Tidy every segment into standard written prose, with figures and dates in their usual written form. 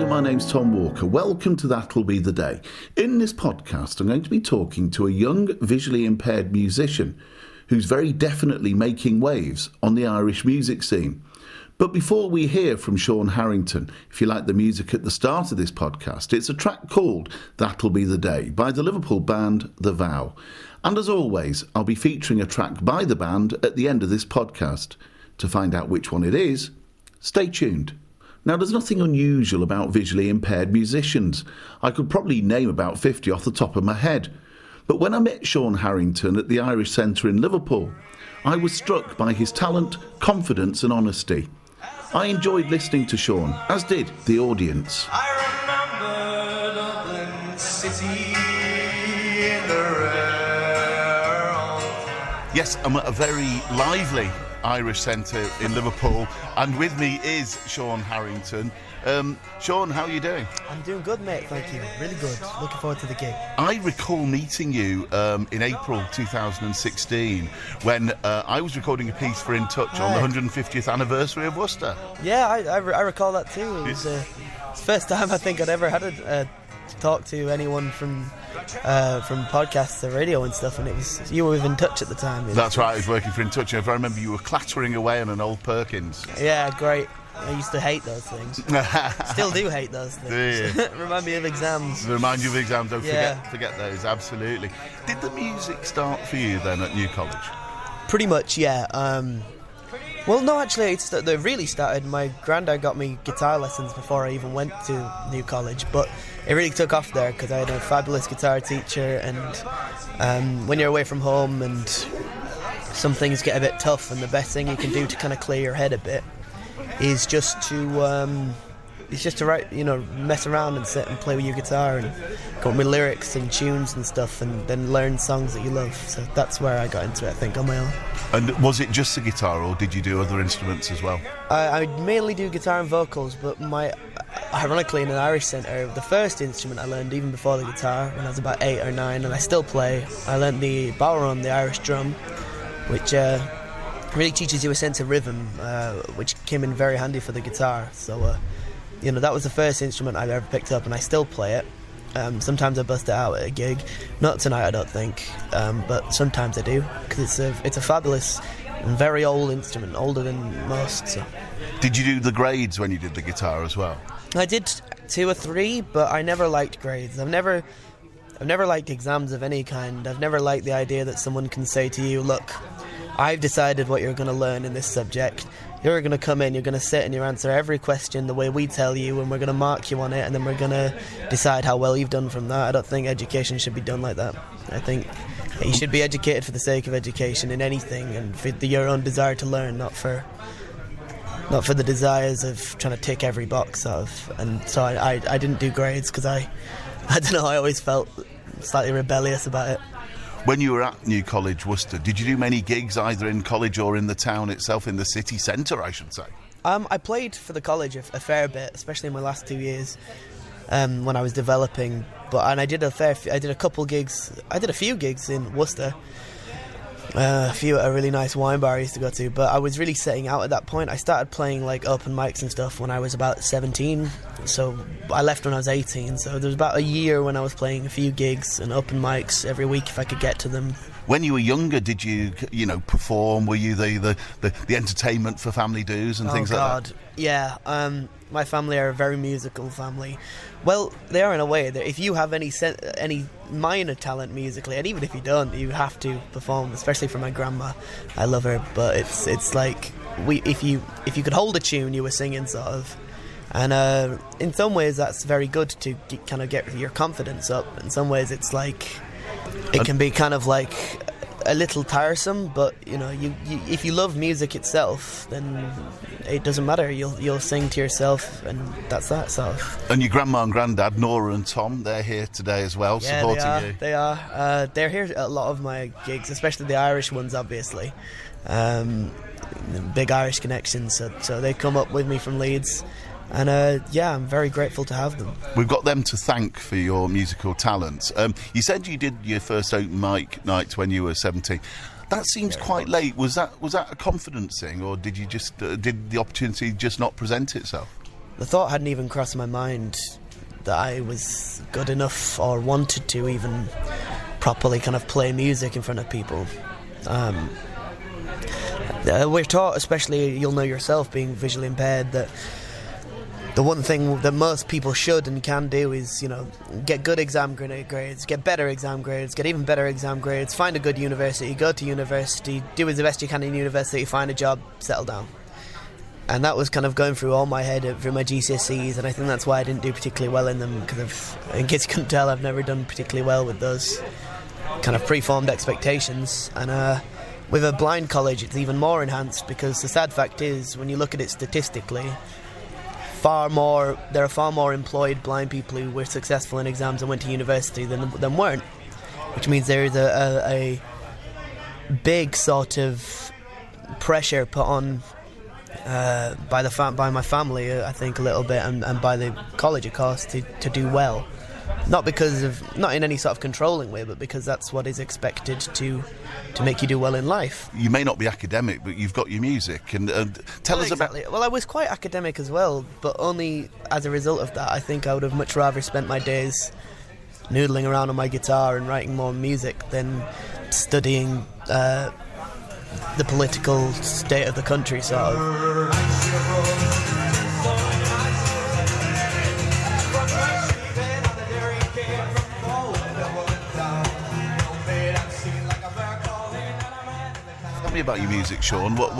Hello, my name's Tom Walker. Welcome to That'll Be the Day. In this podcast, I'm going to be talking to a young visually impaired musician who's very definitely making waves on the Irish music scene. But before we hear from Sean Harrington, if you like the music at the start of this podcast, it's a track called That'll Be the Day by the Liverpool band The Vow. And as always, I'll be featuring a track by the band at the end of this podcast. To find out which one it is, stay tuned. Now, there's nothing unusual about visually impaired musicians. I could probably name about 50 off the top of my head. But when I met Sean Harrington at the Irish Centre in Liverpool, I was struck by his talent, confidence and honesty. I enjoyed listening to Sean, as did the audience. I remember Dublin City in the rare old... Yes, I'm at a very lively Irish Centre in Liverpool, and with me is Sean Harrington. Sean, how are you doing? I'm doing good, mate, thank you. Really good. Looking forward to the gig. I recall meeting you in April 2016 when I was recording a piece for In Touch on the 150th anniversary of Worcester. Yeah, I recall that too. It was the first time I think I'd ever had to talk to anyone from podcasts or radio and stuff, and it was you were with In Touch at the time. That's right, I was working for In Touch, and if I remember you were clattering away on an old Perkins. Yeah, great. I used to hate those things. Still do hate those things. Remind me of exams. Remind you of exams, don't forget those, absolutely. Did the music start for you then at New College? Pretty much, yeah. Well, no, actually, it really started. My granddad got me guitar lessons before I even went to New College, but it really took off there because I had a fabulous guitar teacher, and when you're away from home and some things get a bit tough, and the best thing you can do to kind of clear your head a bit is just to write, mess around and sit and play with your guitar and come up with lyrics and tunes and stuff, and then learn songs that you love. So that's where I got into it, I think, on my own. And was it just the guitar, or did you do other instruments as well? I mainly do guitar and vocals, but ironically, in an Irish Centre, the first instrument I learned even before the guitar, when I was about 8 or 9, and I still play, I learned the ballroom, the Irish drum, which really teaches you a sense of rhythm, which came in very handy for the guitar. So, that was the first instrument I ever picked up, and I still play it. Sometimes I bust it out at a gig. Not tonight, I don't think, but sometimes I do, because it's a fabulous and very old instrument, older than most. So. Did you do the grades when you did the guitar as well? I did 2 or 3, but I never liked grades. I've never liked exams of any kind. I've never liked the idea that someone can say to you, look, I've decided what you're going to learn in this subject. You're going to come in, you're going to sit and you answer every question the way we tell you, and we're going to mark you on it, and then we're going to decide how well you've done from that. I don't think education should be done like that. I think you should be educated for the sake of education in anything, and for your own desire to learn, not for the desires of trying to tick every box off. And so I didn't do grades because I don't know, I always felt slightly rebellious about it. When you were at New College, Worcester, did you do many gigs either in college or in the town itself, in the city centre, I should say? I played for the college a fair bit, especially in my last 2 years when I was developing. And I did a couple gigs. I did a few gigs in Worcester. A few at a really nice wine bar I used to go to, but I was really setting out at that point. I started playing like open mics and stuff when I was about 17, so I left when I was 18, so there was about a year when I was playing a few gigs and open mics every week if I could get to them. When you were younger, did you perform? Were you the entertainment for family dues and things like that? Yeah. My family are a very musical family. Well, they are in a way that if you have any minor talent musically, and even if you don't, you have to perform. Especially for my grandma, I love her, but it's like if you could hold a tune, you were singing sort of. And in some ways, that's very good to kind of get your confidence up. In some ways, it's like it can be kind of like a little tiresome, but if you love music itself, then it doesn't matter. You'll sing to yourself, and that's that sort of. And your grandma and granddad, Nora and Tom, they're here today as well, supporting you. They are. They're here at a lot of my gigs, especially the Irish ones, obviously. Big Irish connections, so they come up with me from Leeds. And I'm very grateful to have them. We've got them to thank for your musical talents. You said you did your first open mic night when you were 17. That seems quite late. Was that a confidence thing, or did you just did the opportunity just not present itself? the thought hadn't even crossed my mind that I was good enough or wanted to even properly kind of play music in front of people. We're taught, especially, you'll know yourself being visually impaired, that the one thing that most people should and can do is, get good exam grades, get better exam grades, get even better exam grades, find a good university, go to university, do the best you can in university, find a job, settle down. And that was kind of going through all my head through my GCSEs, and I think that's why I didn't do particularly well in them, because in case you couldn't tell, I've never done particularly well with those kind of preformed expectations. And with a blind college, it's even more enhanced, because the sad fact is, when you look at it statistically, there are far more employed blind people who were successful in exams and went to university than weren't, which means there is a big sort of pressure put on by my family, I think, a little bit, and by the college, of course, to do well. Not in any sort of controlling way, but because that's what is expected to make you do well in life. You may not be academic, but you've got your music, and tell us exactly. about... Well, I was quite academic as well, but only as a result of that. I think I would have much rather spent my days noodling around on my guitar and writing more music than studying the political state of the country, sort of. Tell me about your music, Sean. What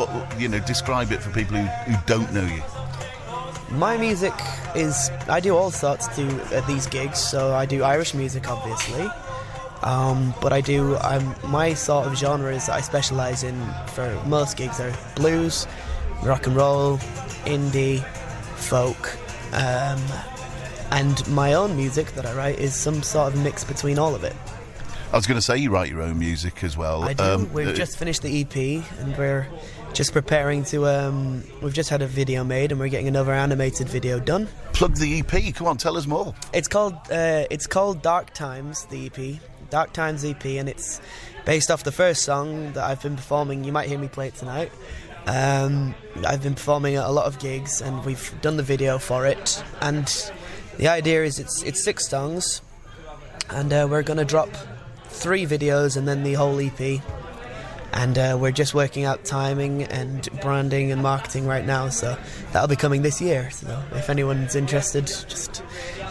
describe it for people who don't know you. My music is, I do all sorts at these gigs. So I do Irish music, obviously, but my sort of genres that I specialise in for most gigs are blues, rock and roll, indie, folk, and my own music that I write is some sort of mix between all of it. I was going to say, you write your own music as well. I do. We've just finished the EP, and we're just preparing to... we've just had a video made, and we're getting another animated video done. Plug the EP. Come on, tell us more. It's called Dark Times, the EP. Dark Times EP, and it's based off the first song that I've been performing. You might hear me play it tonight. I've been performing at a lot of gigs, and we've done the video for it. And the idea is it's 6 songs, and we're going to drop 3 videos and then the whole EP. And we're just working out timing and branding and marketing right now, so that'll be coming this year. So if anyone's interested, just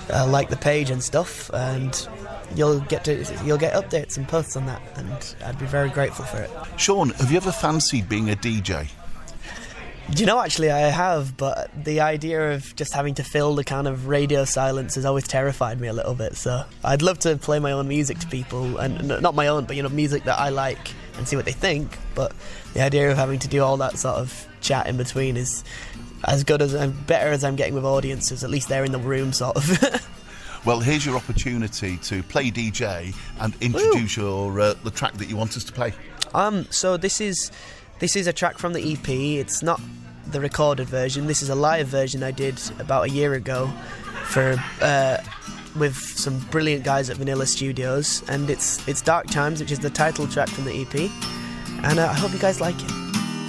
like the page and stuff, and you'll get updates and posts on that, and I'd be very grateful for it. Sean, have you ever fancied being a DJ? Actually I have, but the idea of just having to fill the kind of radio silence has always terrified me a little bit. So I'd love to play my own music to people, and not my own, but music that I like, and see what they think. But the idea of having to do all that sort of chat in between is as good as and better as I'm getting with audiences. At least they're in the room, sort of. Well, here's your opportunity to play DJ and introduce the track that you want us to play. So this is a track from the EP. It's not the recorded version. This is a live version I did about a year ago for with some brilliant guys at Vanilla Studios, and it's Dark Times, which is the title track from the EP, and I hope you guys like it.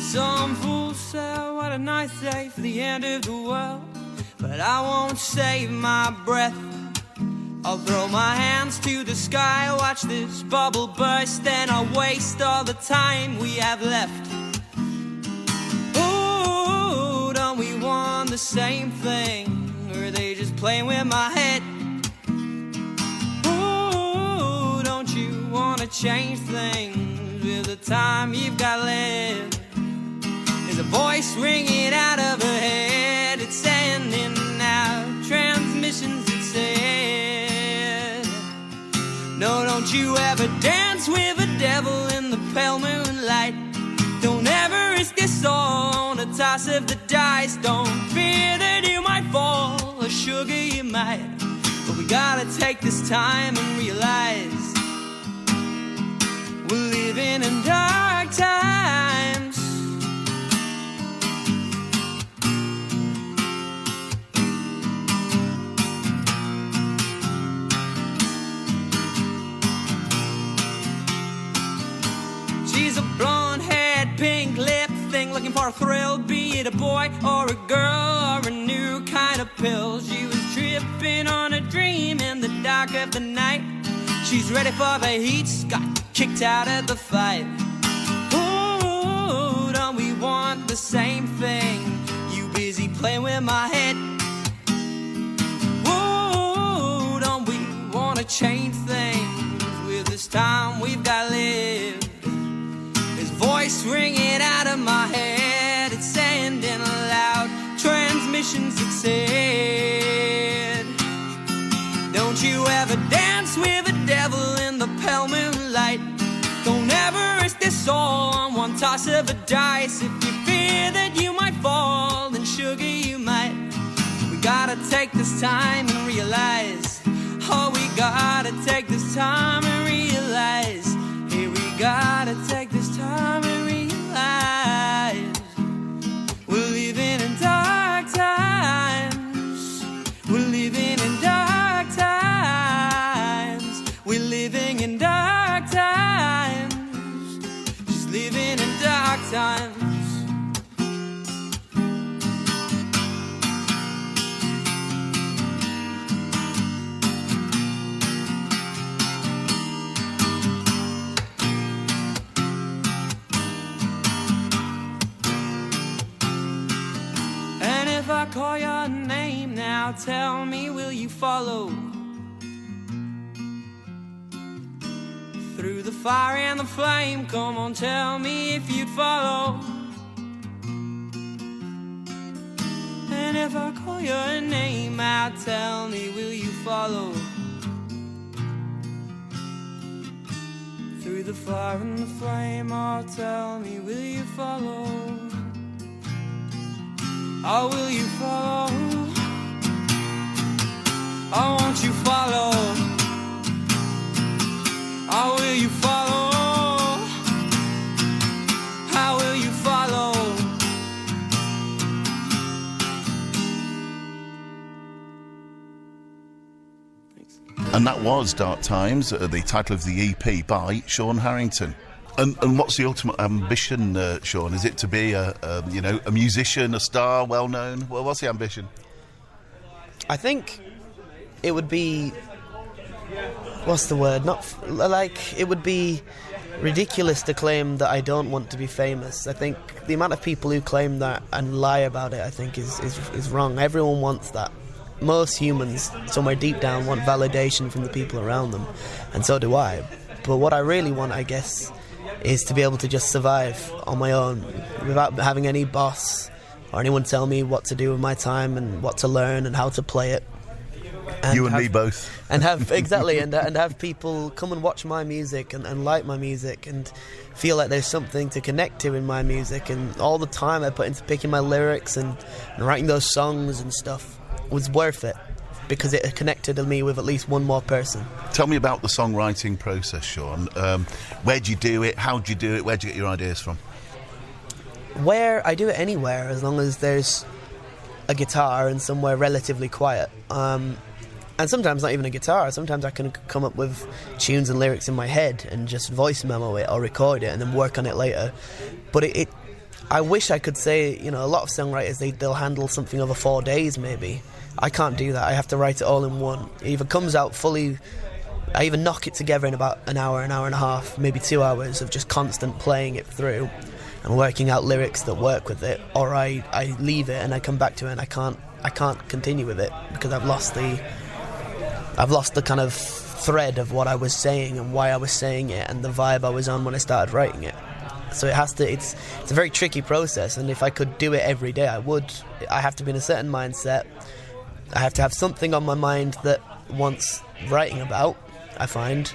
Some fools say what a nice day for the end of the world, but I won't save my breath. I'll throw my hands to the sky, watch this bubble burst, and I'll waste all the time we have left. Ooh, don't we want the same thing? Or are they just playing with my head? Ooh, don't you want to change things with the time you've got left? There's a voice ringing out of her head, it's sending out transmissions, it said, no, don't you ever dance with a devil in the pale moonlight. Don't ever risk your soul on a toss of the dice. Don't fear that you might fall, or sugar you might. But we gotta take this time and realize we're living in dark times. She's a blonde-haired, pink-lipped thing looking for for a thrill, be it a boy or a girl or a new kind of pill. She was tripping on a dream in the dark of the night. She's ready for the heat, got kicked out of the fight. Ooh, don't we want the same thing? You busy playing with my head. Ooh, don't we wanna change things with this time we've got lived? His voice ringing out of my head, it's sending loud transmissions that said, don't you ever dance with the devil in the pale moonlight. Don't ever risk this all on one toss of a dice. If you fear that you might fall, then sugar you might. We gotta take this time and realize. Oh, we gotta take this time and realize. Hey, we gotta take this time and realize. We're living in dark times. We're living in dark times. We're living in dark times. Just living in dark times. If I call your name now, tell me, will you follow? Through the fire and the flame, come on, tell me if you'd follow. And if I call your name out, tell me, will you follow? Through the fire and the flame, oh, tell me, will you follow? Oh, will you follow? Oh, won't you follow? Oh, will you follow? How will you follow? Thanks. And that was Dark Times, the title of the EP by Sean Harrington. And what's the ultimate ambition, Sean? Is it to be a musician, a star, well known? Well, what's the ambition? I think it would be, what's the word? It would be ridiculous to claim that I don't want to be famous. I think the amount of people who claim that and lie about it, I think is wrong. Everyone wants that. Most humans, somewhere deep down, want validation from the people around them, and so do I. But what I really want, I guess, is to be able to just survive on my own without having any boss or anyone tell me what to do with my time and what to learn and how to play it. And you and me both. And have exactly and have people come and watch my music and like my music and feel like there's something to connect to in my music, and all the time I put into picking my lyrics and writing those songs and stuff was worth it, because it connected me with at least one more person. Tell me about the songwriting process, Sean. Where'd you do it? How'd you do it? Where'd you get your ideas from? Where I do it anywhere, as long as there's a guitar and somewhere relatively quiet. And sometimes not even a guitar. Sometimes I can come up with tunes and lyrics in my head and just voice memo it or record it and then work on it later. But I wish I could say, a lot of songwriters, they'll handle something over 4 days maybe. I can't do that. I have to write it all in one. It either comes out fully, I either knock it together in about an hour and a half, maybe 2 hours of just constant playing it through and working out lyrics that work with it, or I leave it and I come back to it and I can't continue with it because I've lost the kind of thread of what I was saying and why I was saying it and the vibe I was on when I started writing it. So it's a very tricky process, and if I could do it every day, I would. I have to be in a certain mindset. I have to have something on my mind that wants writing about, I find.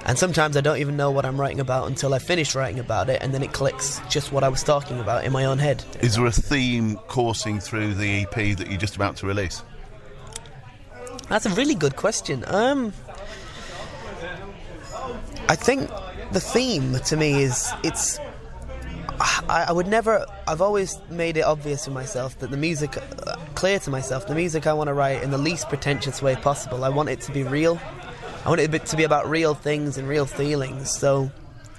And sometimes I don't even know what I'm writing about until I finish writing about it, and then it clicks just what I was talking about in my own head. Is there a theme coursing through the EP that you're just about to release? That's a really good question. I think the theme to me is I've always made it obvious to myself that the music, clear to myself, the music I want to write in the least pretentious way possible. I want it to be real. I want it to be about real things and real feelings. So,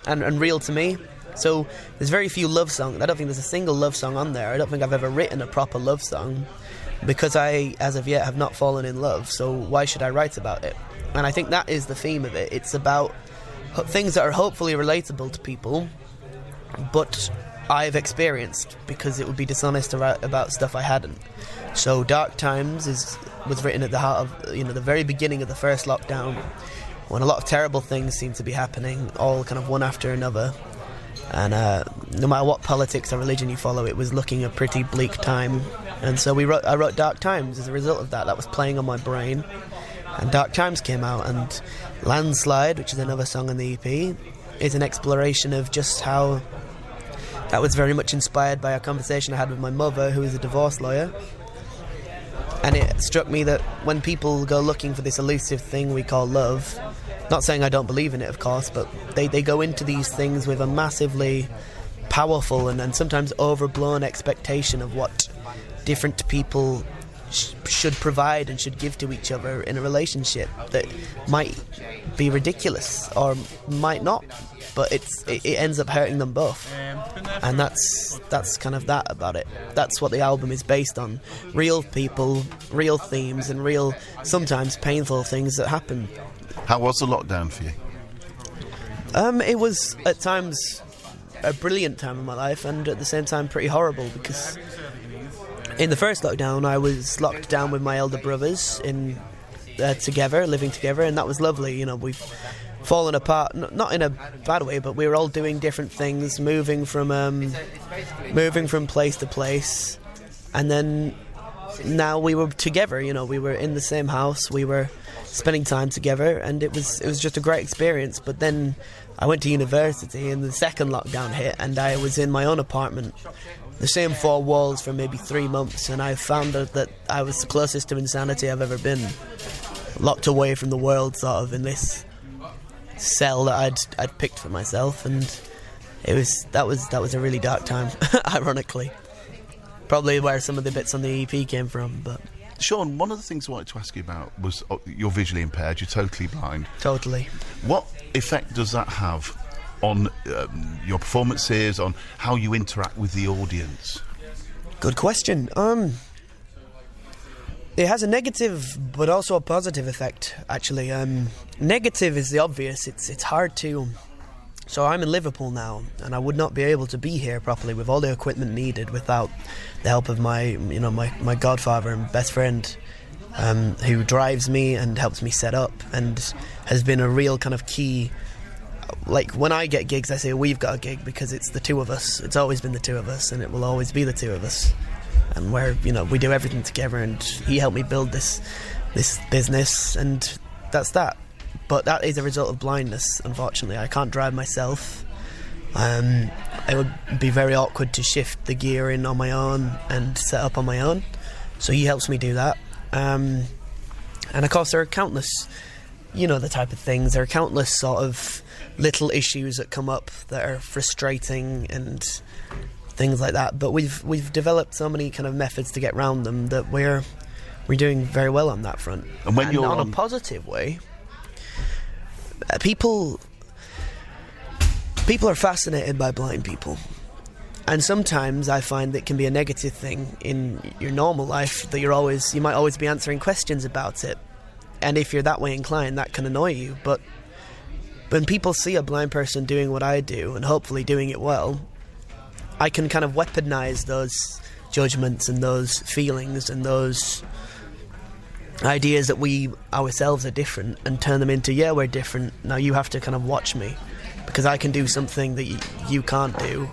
and real to me. So there's very few love songs. I don't think there's a single love song on there. I don't think I've ever written a proper love song, because I, as of yet, have not fallen in love. So why should I write about it? And I think that is the theme of it. It's about things that are hopefully relatable to people, but I've experienced, because it would be dishonest to write about stuff I hadn't. So Dark Times was written at the heart of, the very beginning of the first lockdown, when a lot of terrible things seemed to be happening, all kind of one after another. And no matter what politics or religion you follow, it was looking a pretty bleak time. And so I wrote Dark Times as a result of that. That was playing on my brain. And Dark Times came out, and Landslide, which is another song on the EP, is an exploration of just how that was very much inspired by a conversation I had with my mother, who is a divorce lawyer. And it struck me that when people go looking for this elusive thing we call love, not saying I don't believe in it, of course, but they go into these things with a massively powerful and sometimes overblown expectation of what different people should provide and should give to each other in a relationship that might be ridiculous or might not, but it ends up hurting them both. And that's kind of that about it. That's what the album is based on. Real people, real themes, and real, sometimes painful things that happen. How was the lockdown for you? It was at times a brilliant time in my life, and at the same time pretty horrible, because in the first lockdown I was locked down with my elder brothers living together, and that was lovely. We've fallen apart, not in a bad way, but we were all doing different things, moving from place to place, and then now we were together. We were in the same house, we were spending time together, and it was just a great experience. But then I went to university, and the second lockdown hit, and I was in my own apartment, the same four walls, for maybe 3 months, and I found out that I was the closest to insanity I've ever been, locked away from the world, sort of, in this cell that I'd picked for myself. And that was a really dark time, ironically. Probably where some of the bits on the EP came from. But Sean, one of the things I wanted to ask you about was you're visually impaired, you're totally blind. Totally. What effect does that have on your performances, on how you interact with the audience? Good question. It has a negative but also a positive effect, actually. Negative is the obvious. It's hard to... So I'm in Liverpool now, and I would not be able to be here properly with all the equipment needed without the help of my godfather and best friend, who drives me and helps me set up, and has been a real kind of key. Like, when I get gigs, I say we've got a gig, because it's the two of us. It's always been the two of us, and it will always be the two of us. And we do everything together, and he helped me build this business, and that's that. But that is a result of blindness, unfortunately. I can't drive myself. It would be very awkward to shift the gear in on my own and set up on my own. So he helps me do that. And of course there are countless, the type of things. There are countless sort of little issues that come up that are frustrating and things like that. But we've developed so many kind of methods to get around them that we're doing very well on that front. And when you're on a positive way, people are fascinated by blind people, and sometimes I find that can be a negative thing in your normal life, that you might always be answering questions about it, and if you're that way inclined, that can annoy you. But when people see a blind person doing what I do, and hopefully doing it well, I can kind of weaponize those judgments and those feelings and those ideas that we ourselves are different, and turn them into, we're different, now you have to kind of watch me, because I can do something that you can't do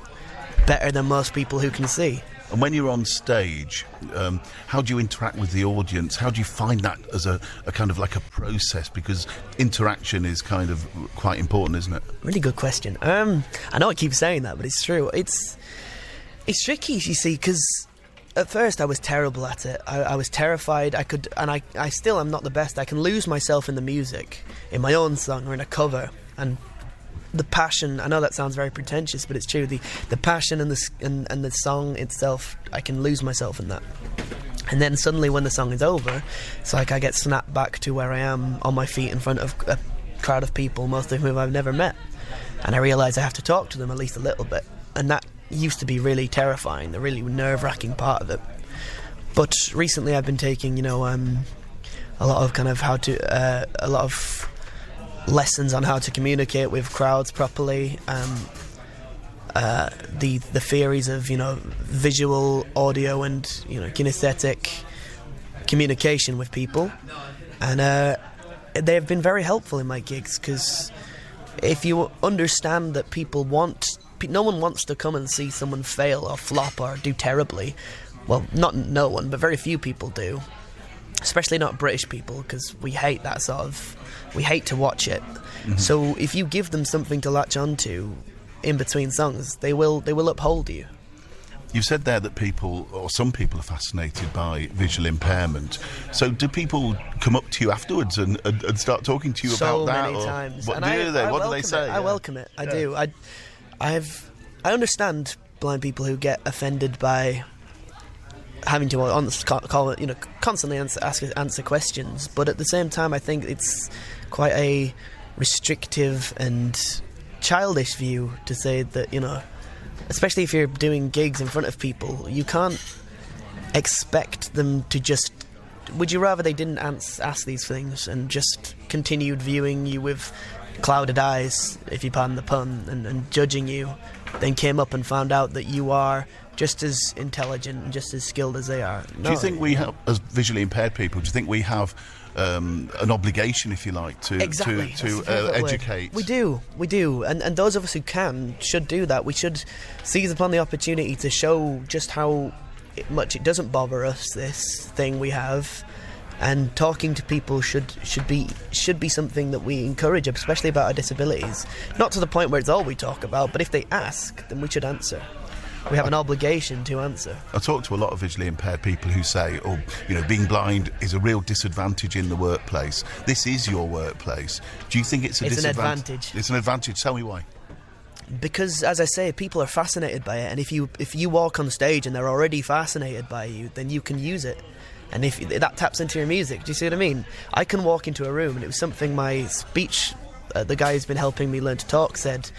better than most people who can see. And when you're on stage, how do you interact with the audience? How do you find that as a kind of like a process? Because interaction is kind of quite important, isn't it? Really good question. I know I keep saying that, but it's true. It's tricky, you see, because at first I was terrible at it. I was terrified. I still am not the best. I can lose myself in the music, in my own song or in a cover, and the passion. I know that sounds very pretentious, but it's true. The passion and the song itself, I can lose myself in that. And then suddenly, when the song is over, it's like I get snapped back to where I am on my feet in front of a crowd of people, most of whom I've never met. and I realise I have to talk to them at least a little bit, and that used to be really terrifying, the really nerve-wracking part of it. But recently I've been taking, a lot of a lot of lessons on how to communicate with crowds properly, the theories of visual, audio, and kinesthetic communication with people, and they have been very helpful in my gigs, because if you understand that no one wants to come and see someone fail or flop or do terribly. Well, not no one, but very few people do, especially not British people, because we hate we hate to watch it. Mm-hmm. So if you give them something to latch onto in between songs, they will uphold you. You said there that some people are fascinated by visual impairment. So do people come up to you afterwards and start talking to you about that? So many times. What do they say? I welcome it. I do. I understand blind people who get offended by having to constantly answer questions, but at the same time I think it's quite a restrictive and childish view to say that, especially if you're doing gigs in front of people, you can't expect them to just... Would you rather they didn't ask these things and just continued viewing you with clouded eyes, if you pardon the pun, and judging you, then came up and found out that you are just as intelligent and just as skilled as they are? No. Do you think we have, as visually impaired people, do you think we have an obligation, if you like, to educate? We do, and those of us who can should do that. We should seize upon the opportunity to show just how much it doesn't bother us, this thing we have, and talking to people should be something that we encourage, especially about our disabilities. Not to the point where it's all we talk about, but if they ask, then we should answer. We have an obligation to answer. I talk to a lot of visually impaired people who say, being blind is a real disadvantage in the workplace. This is your workplace. Do you think it's an advantage? It's an advantage. Tell me why. Because, as I say, people are fascinated by it, and if you walk on stage and they're already fascinated by you, then you can use it. And if that taps into your music, do you see what I mean? I can walk into a room, and it was something my speech, the guy who's been helping me learn to talk, said.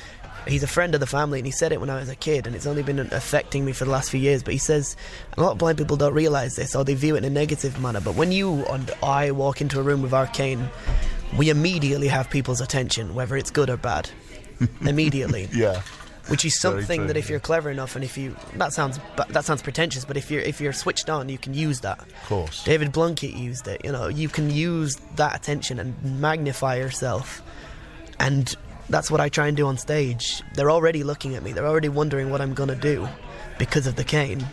He's a friend of the family, and he said it when I was a kid, and it's only been affecting me for the last few years. But he says a lot of blind people don't realise this, or they view it in a negative manner. But when you and I walk into a room with Arcane, we immediately have people's attention, whether it's good or bad. Immediately. Yeah. Which is something that if you're clever enough, and that sounds pretentious, but if you're switched on, you can use that. Of course. David Blunkett used it. You can use that attention and magnify yourself, and that's what I try and do on stage. They're already looking at me. They're already wondering what I'm going to do because of the cane.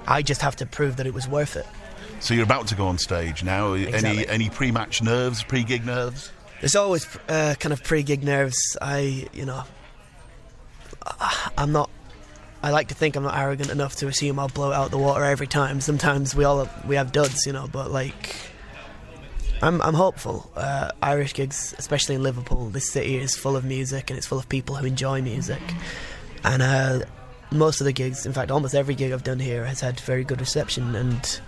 I just have to prove that it was worth it. So you're about to go on stage now. Exactly. Any pre-match nerves, pre-gig nerves? There's always kind of pre-gig nerves. I like to think I'm not arrogant enough to assume I'll blow it out the water every time. Sometimes we have duds, but like... I'm hopeful. Irish gigs, especially in Liverpool, this city is full of music, and it's full of people who enjoy music. And most of the gigs, in fact almost every gig I've done here, has had very good reception. And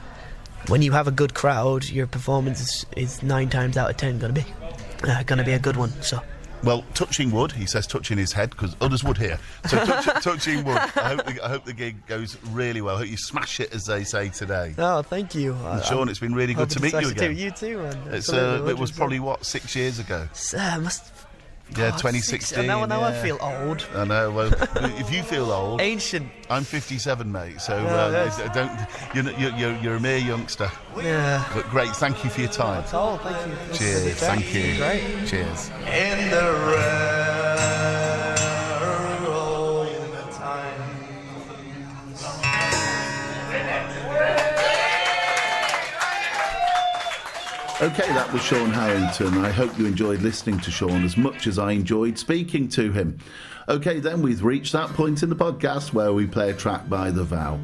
when you have a good crowd, your performance is 9 times out of 10 going to be a good one. So. Well, touching wood, he says touching his head, because others would here. So touching wood, I hope the gig goes really well. I hope you smash it, as they say today. Oh, thank you. And Sean, it's been really good to meet you again. You too, man. It was probably, 6 years ago? 2016. Now I feel old. I know. Well, if you feel old, ancient. I'm 57, mate. So you're a mere youngster. Yeah. But great. Thank you for your time. That's all. Thank you. Cheers. Thank you. Great. Cheers. In the rare old times. Okay, that was Sean Harrington. I hope you enjoyed listening to Sean as much as I enjoyed speaking to him. Okay, then we've reached that point in the podcast where we play a track by The Vow.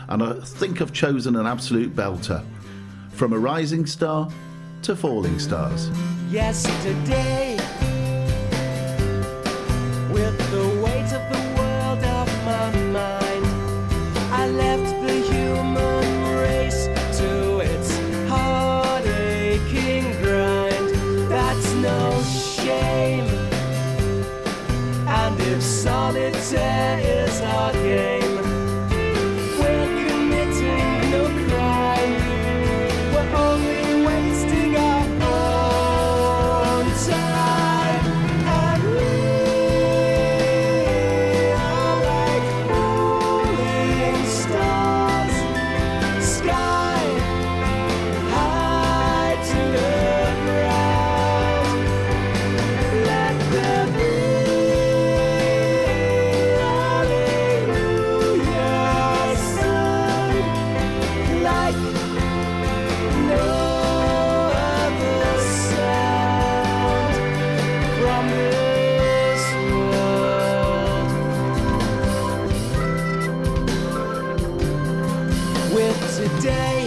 And I think I've chosen an absolute belter. From a rising star to falling stars. Yesterday, with the weight of the world off my mind, I left the human race to its heart-aching grind. That's no shame. day.